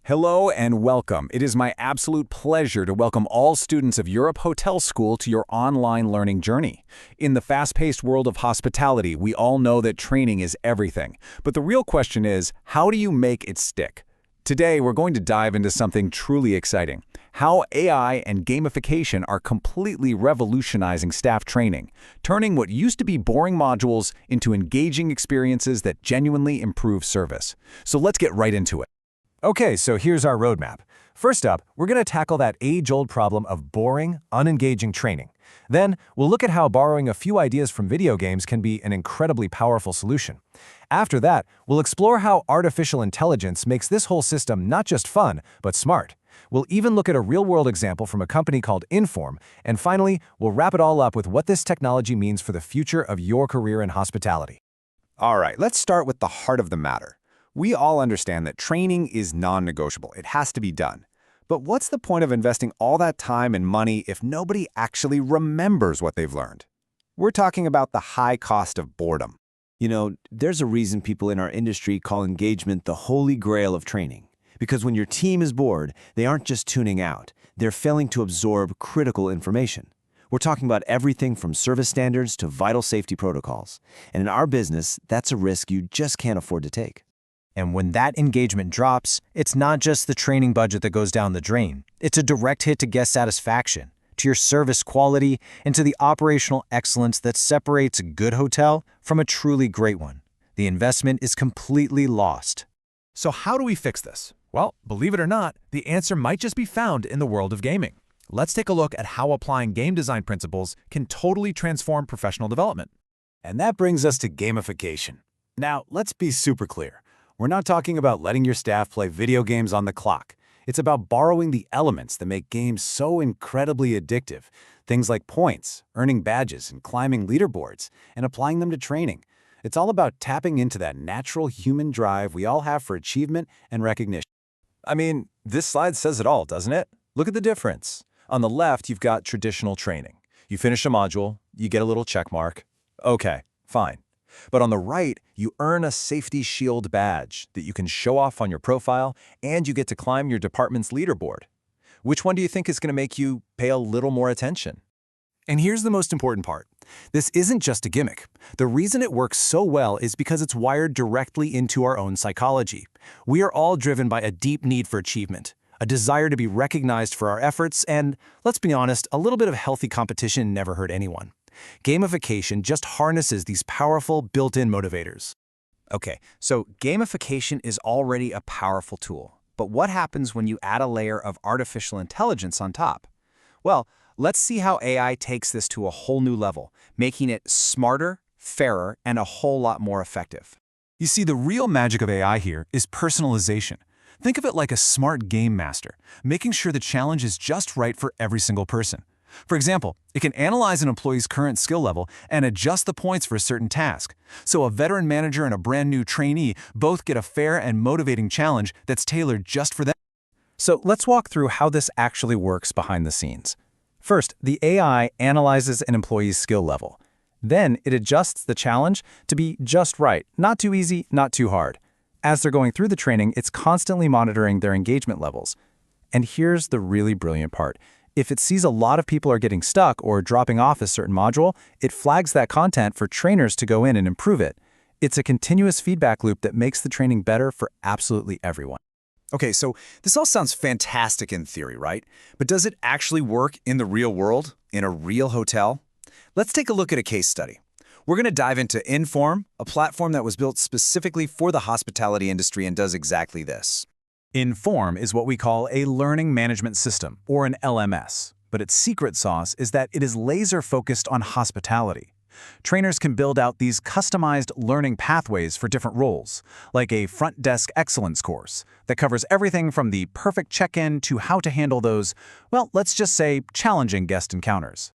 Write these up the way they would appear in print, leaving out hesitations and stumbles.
Hello and welcome. It is my absolute pleasure to welcome all students of Europe Hotel School to your online learning journey. In the fast-paced world of hospitality, we all know that training is everything. But the real question is, how do you make it stick? Today, we're going to dive into something truly exciting: how AI and gamification are completely revolutionizing staff training, turning what used to be boring modules into engaging experiences that genuinely improve service. So let's get right into it. Okay, so here's our roadmap. First up, we're going to tackle that age-old problem of boring, unengaging training. Then, we'll look at how borrowing a few ideas from video games can be an incredibly powerful solution. After that, we'll explore how artificial intelligence makes this whole system not just fun, but smart. We'll even look at a real-world example from a company called Inform, and finally, we'll wrap it all up with what this technology means for the future of your career in hospitality. All right, let's start with the heart of the matter. We all understand that training is non-negotiable. It has to be done. But what's the point of investing all that time and money if nobody actually remembers what they've learned? We're talking about the high cost of boredom. You know, there's a reason people in our industry call engagement the holy grail of training. Because when your team is bored, they aren't just tuning out. They're failing to absorb critical information. We're talking about everything from service standards to vital safety protocols. And in our business, that's a risk you just can't afford to take. And when that engagement drops, it's not just the training budget that goes down the drain. It's a direct hit to guest satisfaction, to your service quality, and to the operational excellence that separates a good hotel from a truly great one. The investment is completely lost. So how do we fix this? Well, believe it or not, the answer might just be found in the world of gaming. Let's take a look at how applying game design principles can totally transform professional development. And that brings us to gamification. Now, let's be super clear. We're not talking about letting your staff play video games on the clock. It's about borrowing the elements that make games so incredibly addictive. Things like points, earning badges, and climbing leaderboards, and applying them to training. It's all about tapping into that natural human drive we all have for achievement and recognition. I mean, this slide says it all, doesn't it? Look at the difference. On the left, you've got traditional training. You finish a module, you get a little check mark. Okay, fine. But on the right, you earn a safety shield badge that you can show off on your profile, and you get to climb your department's leaderboard. Which one do you think is going to make you pay a little more attention? And here's the most important part. This isn't just a gimmick. The reason it works so well is because it's wired directly into our own psychology. We are all driven by a deep need for achievement, a desire to be recognized for our efforts, and, let's be honest, a little bit of healthy competition never hurt anyone. Gamification just harnesses these powerful built-in motivators. Okay, so gamification is already a powerful tool. But what happens when you add a layer of artificial intelligence on top? Well, let's see how AI takes this to a whole new level, making it smarter, fairer, and a whole lot more effective. You see, the real magic of AI here is personalization. Think of it like a smart game master, making sure the challenge is just right for every single person. For example, it can analyze an employee's current skill level and adjust the points for a certain task. So a veteran manager and a brand new trainee both get a fair and motivating challenge that's tailored just for them. So let's walk through how this actually works behind the scenes. First, the AI analyzes an employee's skill level. Then it adjusts the challenge to be just right, not too easy, not too hard. As they're going through the training, it's constantly monitoring their engagement levels. And here's the really brilliant part. If it sees a lot of people are getting stuck or dropping off a certain module, it flags that content for trainers to go in and improve it. It's a continuous feedback loop that makes the training better for absolutely everyone. Okay, so this all sounds fantastic in theory, right? But does it actually work in the real world, in a real hotel? Let's take a look at a case study. We're going to dive into Inform, a platform that was built specifically for the hospitality industry and does exactly this. Inform is what we call a learning management system, or an LMS, but its secret sauce is that it is laser-focused on hospitality. Trainers can build out these customized learning pathways for different roles, like a front desk excellence course that covers everything from the perfect check-in to how to handle those, well, let's just say, challenging guest encounters.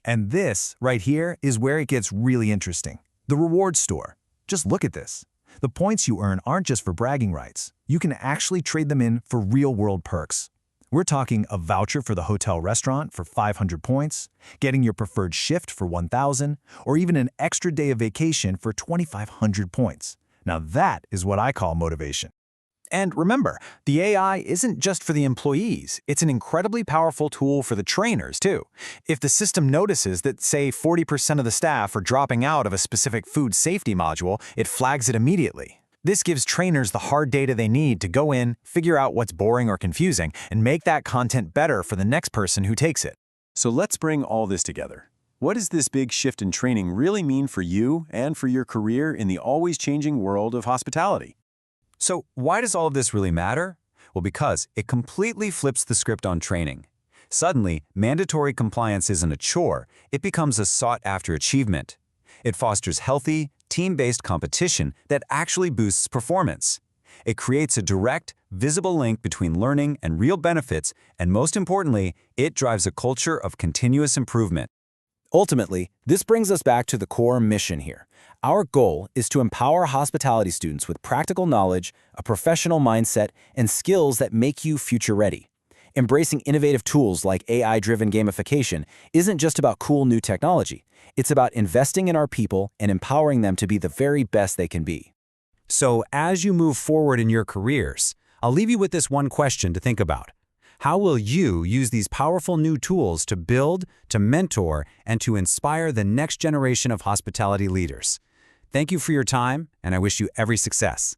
And this, right here, is where it gets really interesting. The reward store. Just look at this. The points you earn aren't just for bragging rights. You can actually trade them in for real-world perks. We're talking a voucher for the hotel restaurant for 500 points, getting your preferred shift for 1,000, or even an extra day of vacation for 2,500 points. Now that is what I call motivation. And remember, the AI isn't just for the employees. It's an incredibly powerful tool for the trainers, too. If the system notices that, say, 40% of the staff are dropping out of a specific food safety module, it flags it immediately. This gives trainers the hard data they need to go in, figure out what's boring or confusing, and make that content better for the next person who takes it. So let's bring all this together. What does this big shift in training really mean for you and for your career in the always changing world of hospitality? So why does all of this really matter? Well, because it completely flips the script on training. Suddenly, mandatory compliance isn't a chore, it becomes a sought-after achievement. It fosters healthy, team-based competition that actually boosts performance. It creates a direct, visible link between learning and real benefits, and most importantly, it drives a culture of continuous improvement. Ultimately, this brings us back to the core mission here. Our goal is to empower hospitality students with practical knowledge, a professional mindset, and skills that make you future-ready. Embracing innovative tools like AI-driven gamification isn't just about cool new technology. It's about investing in our people and empowering them to be the very best they can be. So, as you move forward in your careers, I'll leave you with this one question to think about. How will you use these powerful new tools to build, to mentor, and to inspire the next generation of hospitality leaders? Thank you for your time, and I wish you every success.